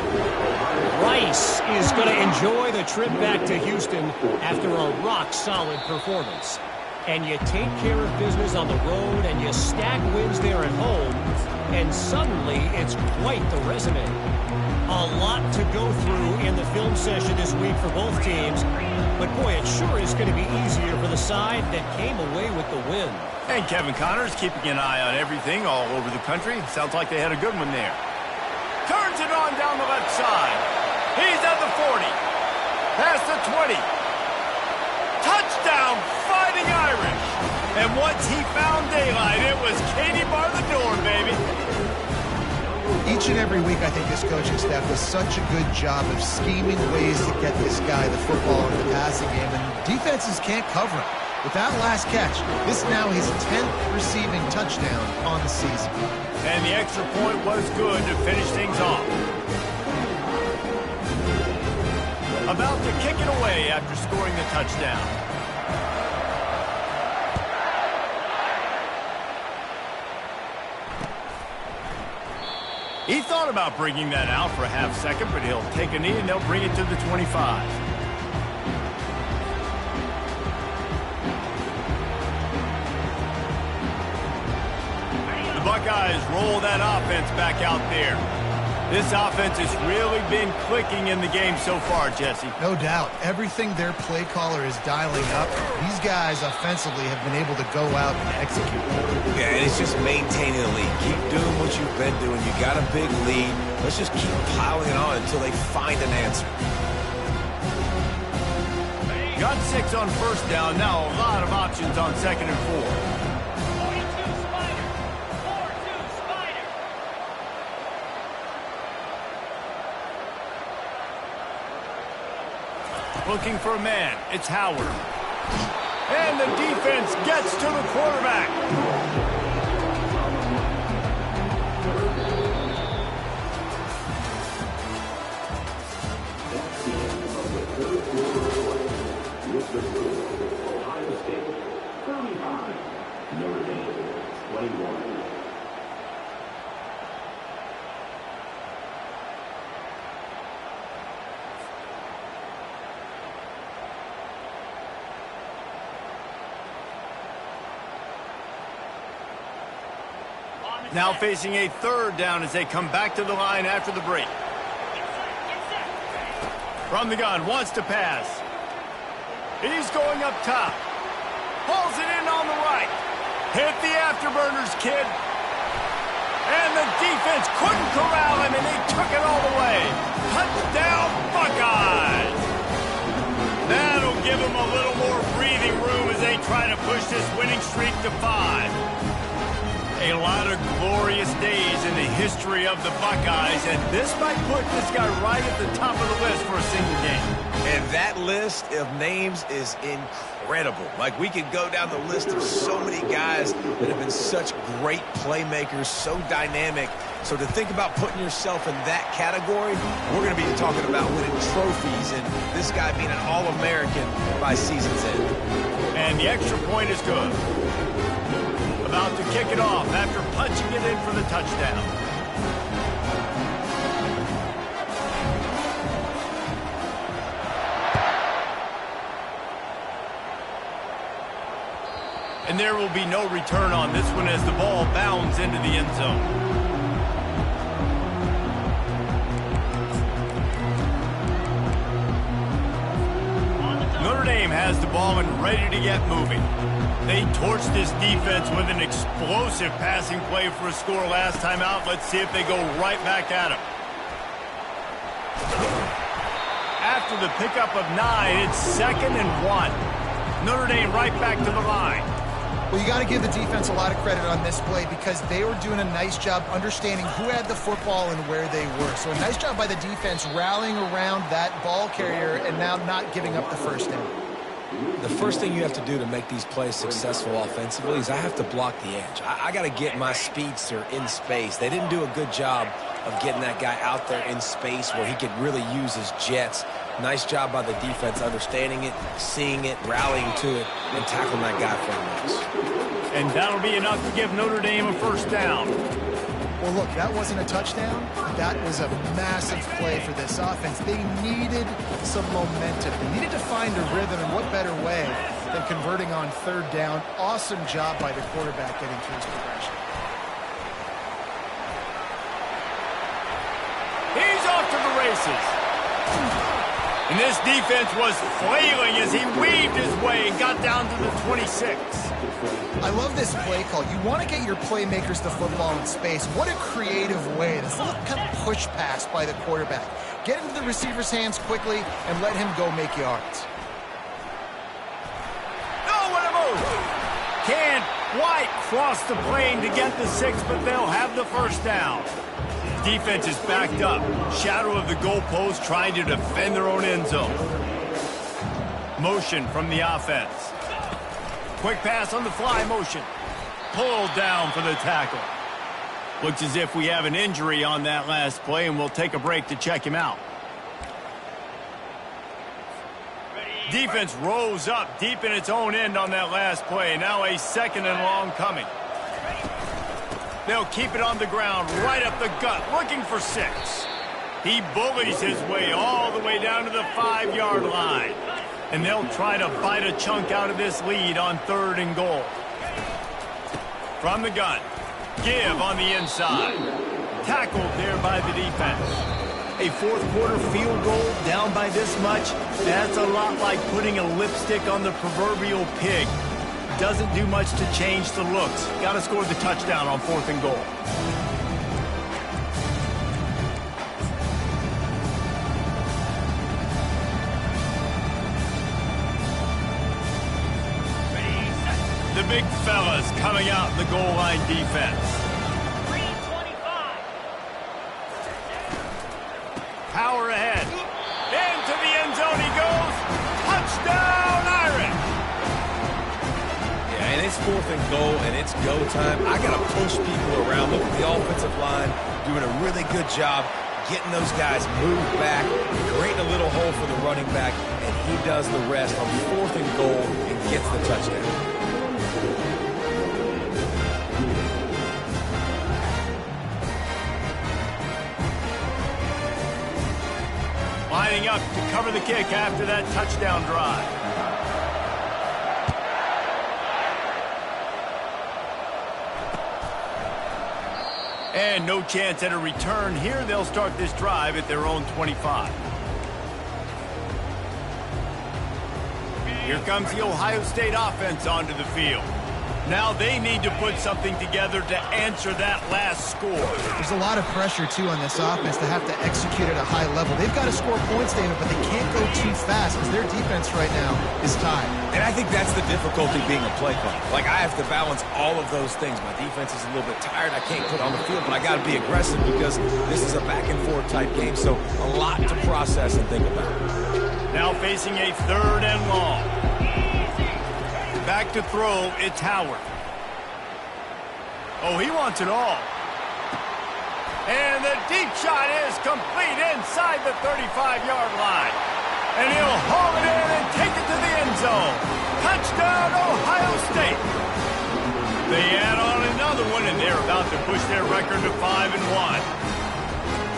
E: Rice is going to enjoy the trip back to Houston after a rock-solid performance. And you take care of business on the road and you stack wins there at home, and suddenly it's quite the resume. A lot to go through in the film session this week for both teams. But, boy, it sure is going to be easier for the side that came away with the win.
A: And Kevin Connors keeping an eye on everything all over the country. Sounds like they had a good one there. Turns it on down the left side. He's at the 40. Past the 20. Touchdown, Fighting Irish. And once he found daylight, it was Katie bar the door, baby.
C: Each and every week, I think this coaching staff does such a good job of scheming ways to get this guy the football in the passing game, and defenses can't cover him. With that last catch, this now his 10th receiving touchdown on the season.
A: And the extra point was good to finish things off. About to kick it away after scoring the touchdown. He thought about bringing that out for a half second, but he'll take a knee and they'll bring it to the 25. The Buckeyes roll that offense back out there. This offense has really been clicking in the game so far, Jesse.
C: No doubt. Everything their play caller is dialing up, these guys offensively have been able to go out and execute.
D: Yeah, and it's just maintaining the lead. Keep doing what you've been doing. You got a big lead. Let's just keep piling it on until they find an answer.
A: Got 6 on first down. Now a lot of options on 2nd and 4. Looking for a man. It's Howard. And the defense gets to the quarterback.
F: Ohio State, 35, Notre Dame.
A: Now facing a third down as they come back to the line after the break. From the gun, wants to pass. He's going up top. Pulls it in on the right. Hit the afterburners, kid. And the defense couldn't corral him, and he took it all the way. Touchdown, Buckeyes! That'll give them a little more breathing room as they try to push this winning streak to 5. A lot of glorious days in the history of the Buckeyes, and this might put this guy right at the top of the list for a single game.
D: And that list of names is incredible. Like, we could go down the list of so many guys that have been such great playmakers, so dynamic. So to think about putting yourself in that category, we're going to be talking about winning trophies and this guy being an All-American by season's end.
A: And the extra point is good. About to kick it off after punching it in for the touchdown. And there will be no return on this one as the ball bounds into the end zone. Notre Dame has the ball and ready to get moving. They torched this defense with an explosive passing play for a score last time out. Let's see if they go right back at him. After the pickup of 9, it's 2nd and 1. Notre Dame right back to the line.
C: Well, you got to give the defense a lot of credit on this play because they were doing a nice job understanding who had the football and where they were. So a nice job by the defense rallying around that ball carrier and now not giving up the first down.
D: The first thing you have to do to make these plays successful offensively is I have to block the edge. I got to get my speedster in space. They didn't do a good job of getting that guy out there in space where he could really use his jets. Nice job by the defense understanding it, seeing it, rallying to it, and tackling that guy for a miss.
A: And that'll be enough to give Notre Dame a first down.
C: Well, look, that wasn't a touchdown. That was a massive play for this offense. They needed some momentum. They needed to find a rhythm, and what better way than converting on third down. Awesome job by the quarterback getting through his progression.
A: He's off to the races. And this defense was flailing as he weaved his way and got down to the 26.
C: I love this play call. You want to get your playmakers the football in space. What a creative way. This little kind of push pass by the quarterback. Get into the receiver's hands quickly and let him go make yards.
A: Oh, what a move! Can White cross the plane to get the 6, but they'll have the first down. Defense is backed up. Shadow of the goalpost trying to defend their own end zone. Motion from the offense. Quick pass on the fly motion. Pulled down for the tackle. Looks as if we have an injury on that last play, and we'll take a break to check him out. Defense rose up deep in its own end on that last play. Now a 2nd and long coming. They'll keep it on the ground, right up the gut, looking for 6. He bullies his way all the way down to the 5-yard line. And they'll try to bite a chunk out of this lead on 3rd and goal. From the gun, give on the inside. Tackled there by the defense. A 4th quarter field goal down by this much, that's a lot like putting a lipstick on the proverbial pig. Doesn't do much to change the looks. Got to score the touchdown on 4th and goal. The big fellas coming out in the goal line defense. 325. Power ahead. Into the end zone he goes. Touchdown, Irish.
D: Yeah, and it's 4th and goal, and it's go time. I got to push people around the offensive line, doing a really good job getting those guys moved back, creating a little hole for the running back, and he does the rest on 4th and goal and gets the touchdown.
A: Lining up to cover the kick after that touchdown drive. And no chance at a return here. They'll start this drive at their own 25. Here comes the Ohio State offense onto the field. Now they need to put something together to answer that last score.
C: There's a lot of pressure, too, on this offense to have to execute at a high level. They've got to score points, David, but they can't go too fast because their defense right now is tied.
D: And I think that's the difficulty being a play caller. Like, I have to balance all of those things. My defense is a little bit tired. I can't put on the field, but I got to be aggressive because this is a back-and-forth type game, so a lot to process and think about.
A: Now facing a 3rd and long. Back to throw, it's Howard. Oh, he wants it all. And the deep shot is complete inside the 35-yard line. And he'll haul it in and take it to the end zone. Touchdown, Ohio State. They add on another one, and they're about to push their record to 5-1.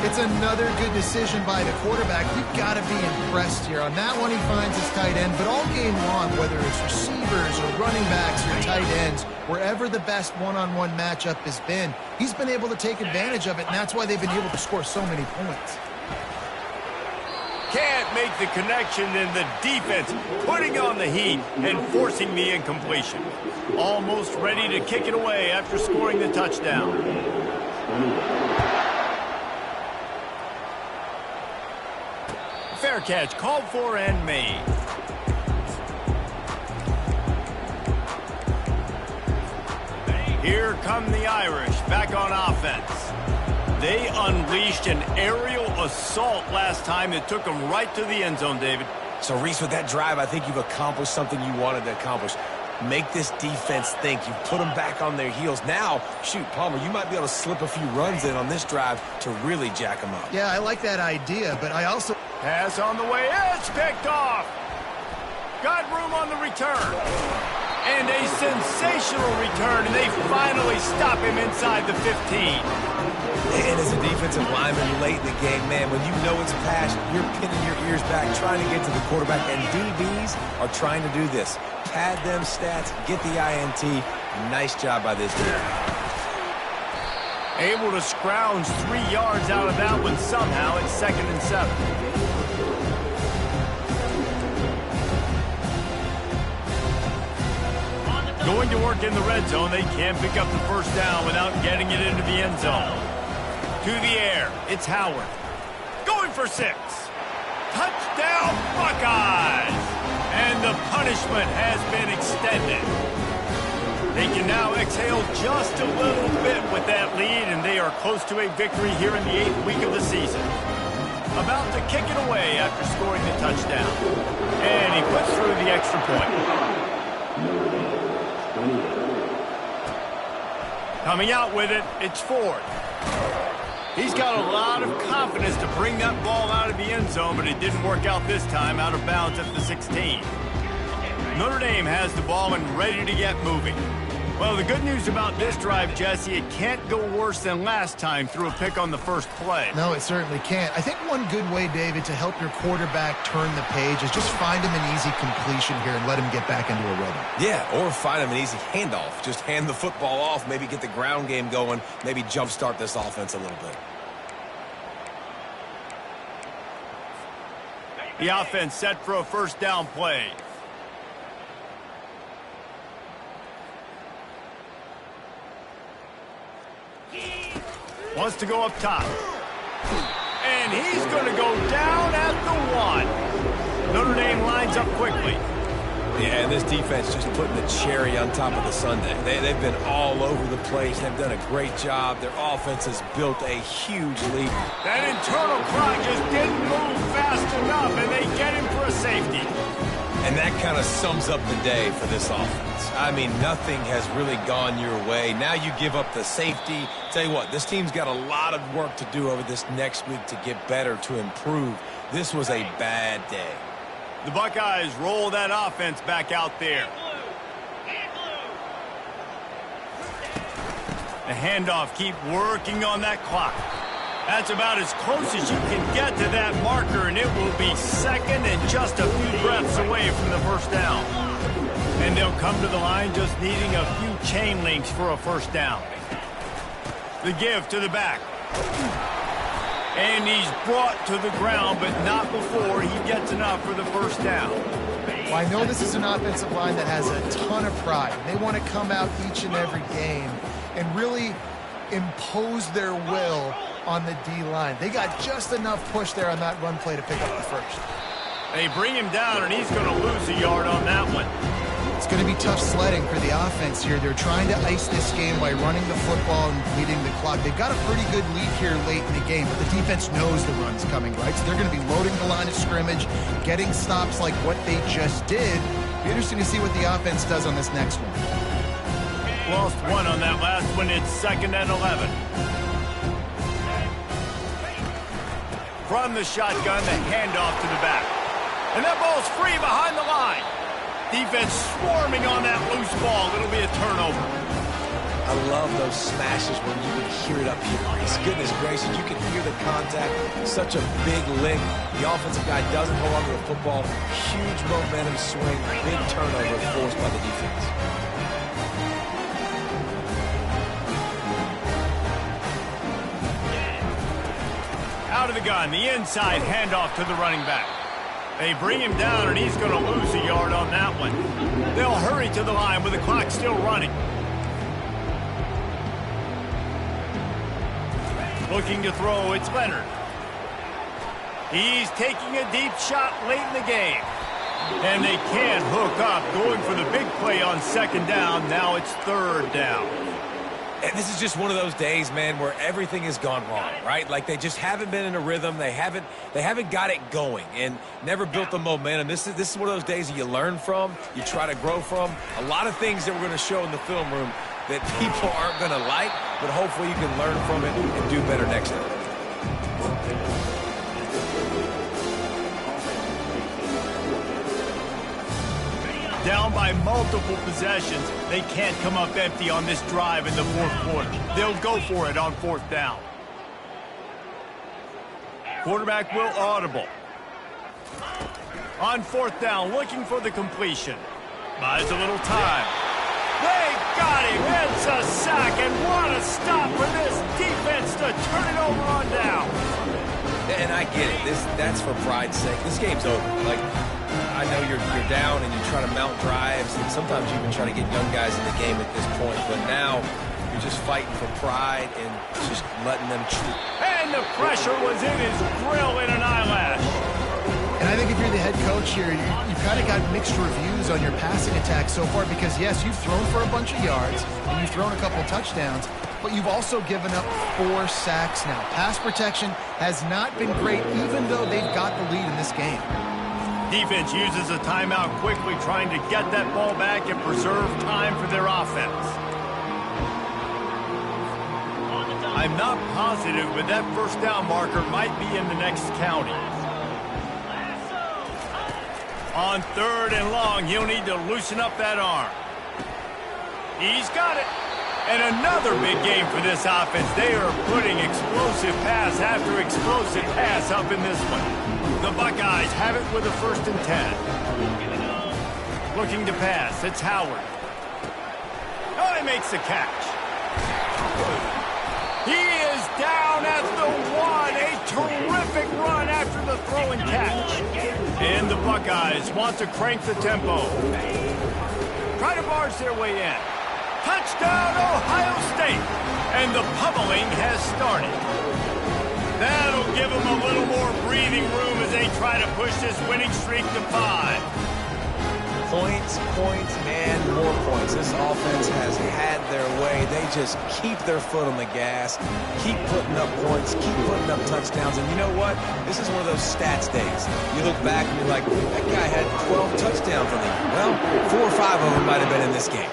C: It's another good decision by the quarterback. You've got to be impressed here. On that one, he finds his tight end, but all game long, whether it's receivers or running backs or tight ends, wherever the best one-on-one matchup has been, he's been able to take advantage of it, and that's why they've been able to score so many points.
A: Can't make the connection, and the defense putting on the heat and forcing the incompletion. Almost ready to kick it away after scoring the touchdown. Fair catch called for and made. Here come the Irish back on offense. They unleashed an aerial assault last time that took them right to the end zone, David.
D: So, Reese, with that drive, I think you've accomplished something you wanted to accomplish. Make this defense think. You put them back on their heels. Now, shoot, Palmer, you might be able to slip a few runs in on this drive to really jack them up.
C: Yeah, I like that idea, but I also...
A: Pass on the way. It's picked off. Got room on the return. And a sensational return, and they finally stop him inside the 15.
D: And as a defensive lineman late in the game, man, when you know it's past, you're pinning your ears back, trying to get to the quarterback, and DBs are trying to do this. Pad them stats, get the INT. Nice job by this team.
A: Able to scrounge 3 yards out of that one somehow. It's 2nd and 7. Going to work in the red zone. They can't pick up the first down without getting it into the end zone. To the air, it's Howard. Going for 6. Touchdown, Buckeyes! And the punishment has been extended. They can now exhale just a little bit with that lead, and they are close to a victory here in the 8th week of the season. About to kick it away after scoring the touchdown. And he puts through the extra point. Coming out with it, it's Ford. He's got a lot of confidence to bring that ball out of the end zone, but it didn't work out this time, out of bounds at the 16. Notre Dame has the ball and ready to get moving. Well, the good news about this drive, Jesse, it can't go worse than last time through a pick on the first play.
C: No, it certainly can't. I think one good way, David, to help your quarterback turn the page is just find him an easy completion here and let him get back into a rhythm.
D: Yeah, or find him an easy handoff. Just hand the football off, maybe get the ground game going, maybe jumpstart this offense a little bit.
A: The offense set for a first down play. Wants to go up top. And he's going to go down at the 1. Notre Dame lines up quickly.
D: Yeah, and this defense just putting the cherry on top of the sundae. They've been all over the place. They've done a great job. Their offense has built a huge lead.
A: That internal clock just didn't move fast enough, and they get him for a safety.
D: And that kind of sums up the day for this offense. I mean, nothing has really gone your way. Now you give up the safety. Tell you what, this team's got a lot of work to do over this next week to get better, to improve. This was a bad day.
A: The Buckeyes roll that offense back out there. The handoff, keep working on that clock. That's about as close as you can get to that marker, and it will be 2nd and just a few breaths away from the first down. And they'll come to the line just needing a few chain links for a first down. The give to the back. And he's brought to the ground, but not before he gets enough for the first down.
C: Well, I know this is an offensive line that has a ton of pride. They want to come out each and every game and really impose their will on the D-line. They got just enough push there on that run play to pick up the first.
A: They bring him down, and he's going to lose a yard on that one.
C: It's going to be tough sledding for the offense here. They're trying to ice this game by running the football and leading the clock. They've got a pretty good lead here late in the game, but the defense knows the run's coming, right? So they're going to be loading the line of scrimmage, getting stops like what they just did. Be interesting to see what the offense does on this next one.
A: Lost one on that last one. It's 2nd and 11. From the shotgun, the handoff to the back. And that ball's free behind the line. Defense swarming on that loose ball. It'll be a turnover.
D: I love those smashes when you can hear it up here, Reese. Goodness gracious, you can hear the contact. Such a big lick. The offensive guy doesn't hold on to the football. Huge momentum swing. Big turnover forced by the defense.
A: Out of the gun, the inside handoff to the running back. They bring him down, and he's going to lose a yard on that one. They'll hurry to the line with the clock still running. Looking to throw, it's Leonard. He's taking a deep shot late in the game. And they can't hook up, going for the big play on 2nd down. Now it's 3rd down.
D: And this is just one of those days, man, where everything has gone wrong, right? Like they just haven't been in a rhythm. They haven't got it going and never built the momentum. This is one of those days that you learn from, you try to grow from. A lot of things that we're going to show in the film room that people aren't going to like, but hopefully you can learn from it and do better next time.
A: Down by multiple possessions, they can't come up empty on this drive in the 4th quarter. They'll go for it on 4th down. Quarterback will audible. On 4th down, looking for the completion. Buys a little time. They got him. It's a sack, and what a stop for this defense to turn it over on down.
D: And I get it. That's for pride's sake. This game's over. Like, I know you're down and you're trying to mount drives, and sometimes you even try to get young guys in the game at this point. But now you're just fighting for pride and just letting them cheat.
A: And the pressure was in his grill in an eyelash.
C: And I think if you're the head coach here, you've kind of got mixed reviews on your passing attack so far because, yes, you've thrown for a bunch of yards and you've thrown a couple touchdowns, but you've also given up 4 sacks now. Pass protection has not been great, even though they've got the lead in this game.
A: Defense uses a timeout quickly, trying to get that ball back and preserve time for their offense. I'm not positive, but that 1st down marker might be in the next county. On 3rd and long, he'll need to loosen up that arm. He's got it. And another big game for this offense. They are putting explosive pass after explosive pass up in this one. The Buckeyes have it with a 1st and 10. Looking to pass. It's Howard. Oh, he makes the catch. He is down at the 1. A terrific run after the throw and catch. And the Buckeyes want to crank the tempo. Try to barge their way in. Touchdown, Ohio State. And the pummeling has started. That'll give them a little more breathing room as they try to push this winning streak to 5.
D: Points, and more points. This offense has had their way. They just keep their foot on the gas, keep putting up points, keep putting up touchdowns. And you know what? This is one of those stats days. You look back and you're like, that guy had 12 touchdowns on him. Well, 4 or 5 of them might have been in this game.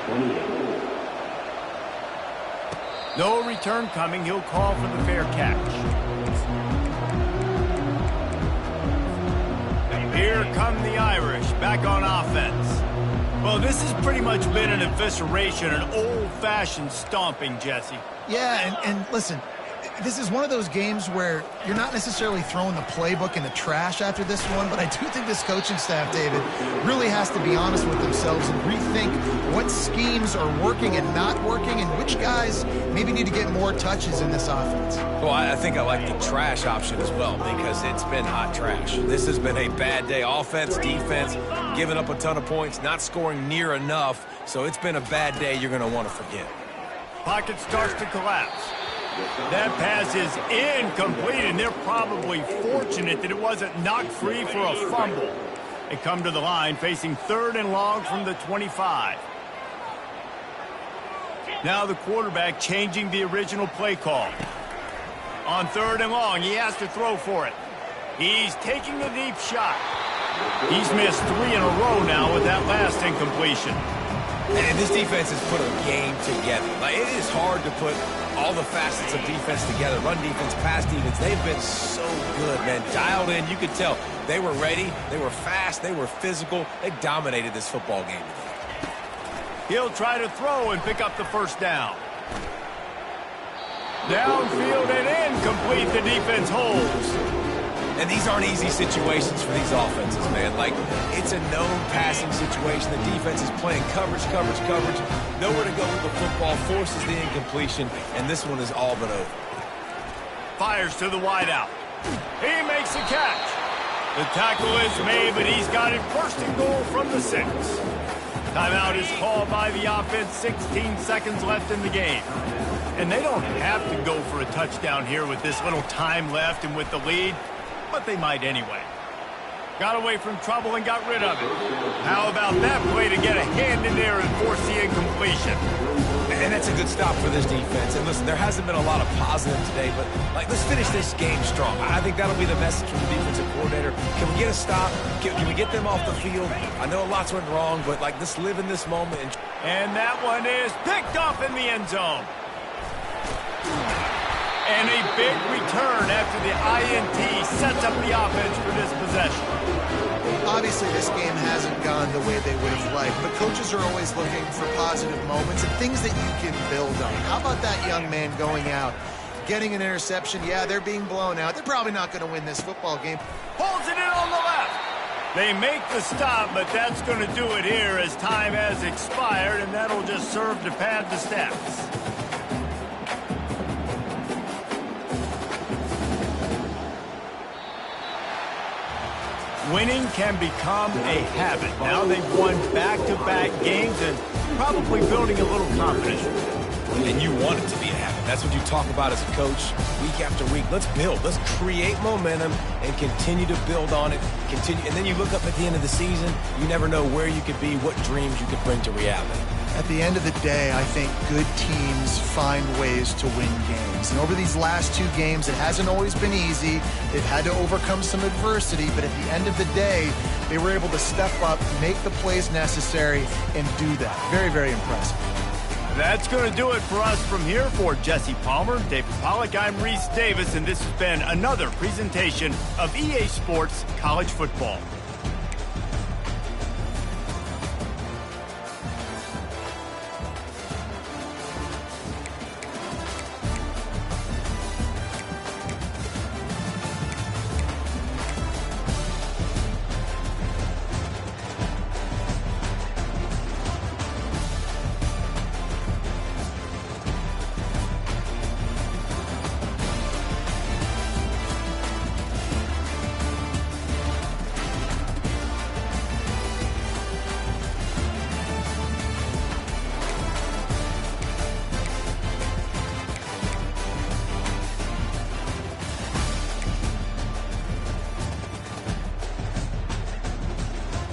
A: No return coming. He'll call for the fair catch. Here come the Irish back on offense. Well, this has pretty much been an evisceration, an old-fashioned stomping, Jesse.
C: Yeah, and listen, this is one of those games where you're not necessarily throwing the playbook in the trash after this one, but I do think this coaching staff, David, really has to be honest with themselves and rethink what schemes are working and not working and which guys maybe need to get more touches in this offense.
D: Well, I think I like the trash option as well because it's been hot trash. This has been a bad day. Offense, defense, giving up a ton of points, not scoring near enough. So it's been a bad day you're going to want to forget.
A: Pocket starts to collapse. That pass is incomplete, and they're probably fortunate that it wasn't knocked free for a fumble. They come to the line facing 3rd and long from the 25. Now the quarterback changing the original play call. On 3rd and long, he has to throw for it. He's taking a deep shot. He's missed 3 in a row now with that last incompletion.
D: And this defense has put a game together. Like, it is hard to put all the facets of defense together. Run defense, pass defense. They've been so good, man. Dialed in. You could tell they were ready. They were fast. They were physical. They dominated this football game today.
A: He'll try to throw and pick up the first down. Downfield and incomplete. The defense holds.
D: And these aren't easy situations for these offenses, man. Like, it's a known passing situation. The defense is playing coverage. Nowhere to go with the football, forces the incompletion, and this one is all but over.
A: Fires to the wideout. He makes a catch. The tackle is made, but he's got it 1st and goal from the 6. Timeout is called by the offense. 16 seconds left in the game. And they don't have to go for a touchdown here with this little time left and with the lead. But they might anyway. Got away from trouble and got rid of it. How about that play to get a hand in there and force the incompletion?
D: And that's a good stop for this defense. And listen, there hasn't been a lot of positive today, but let's finish this game strong. I think that'll be the message from the defensive coordinator. Can we get a stop? Can we get them off the field? I know lots went wrong, but let's live in this moment.
A: And that one is picked off in the end zone. And a big return after the INT sets up the offense for this possession.
C: Obviously, this game hasn't gone the way they would have liked, but coaches are always looking for positive moments and things that you can build on. How about that young man going out, getting an interception? Yeah, they're being blown out. They're probably not going to win this football game.
A: Pulls it in on the left. They make the stop, but that's going to do it here as time has expired, and that'll just serve to pad the stats. Winning can become a habit. Now they've won back-to-back games and probably building a little confidence.
D: And you want it to be a habit. That's what you talk about as a coach week after week. Let's build. Let's create momentum and continue to build on it. Continue, and then you look up at the end of the season, you never know where you could be, what dreams you could bring to reality.
C: At the end of the day, I think good teams find ways to win games. And over these last 2 games, it hasn't always been easy. They've had to overcome some adversity, but at the end of the day, they were able to step up, make the plays necessary, and do that. Very, very impressive.
A: That's going to do it for us from here. For Jesse Palmer, David Pollack, I'm Reese Davis, and this has been another presentation of EA Sports College Football.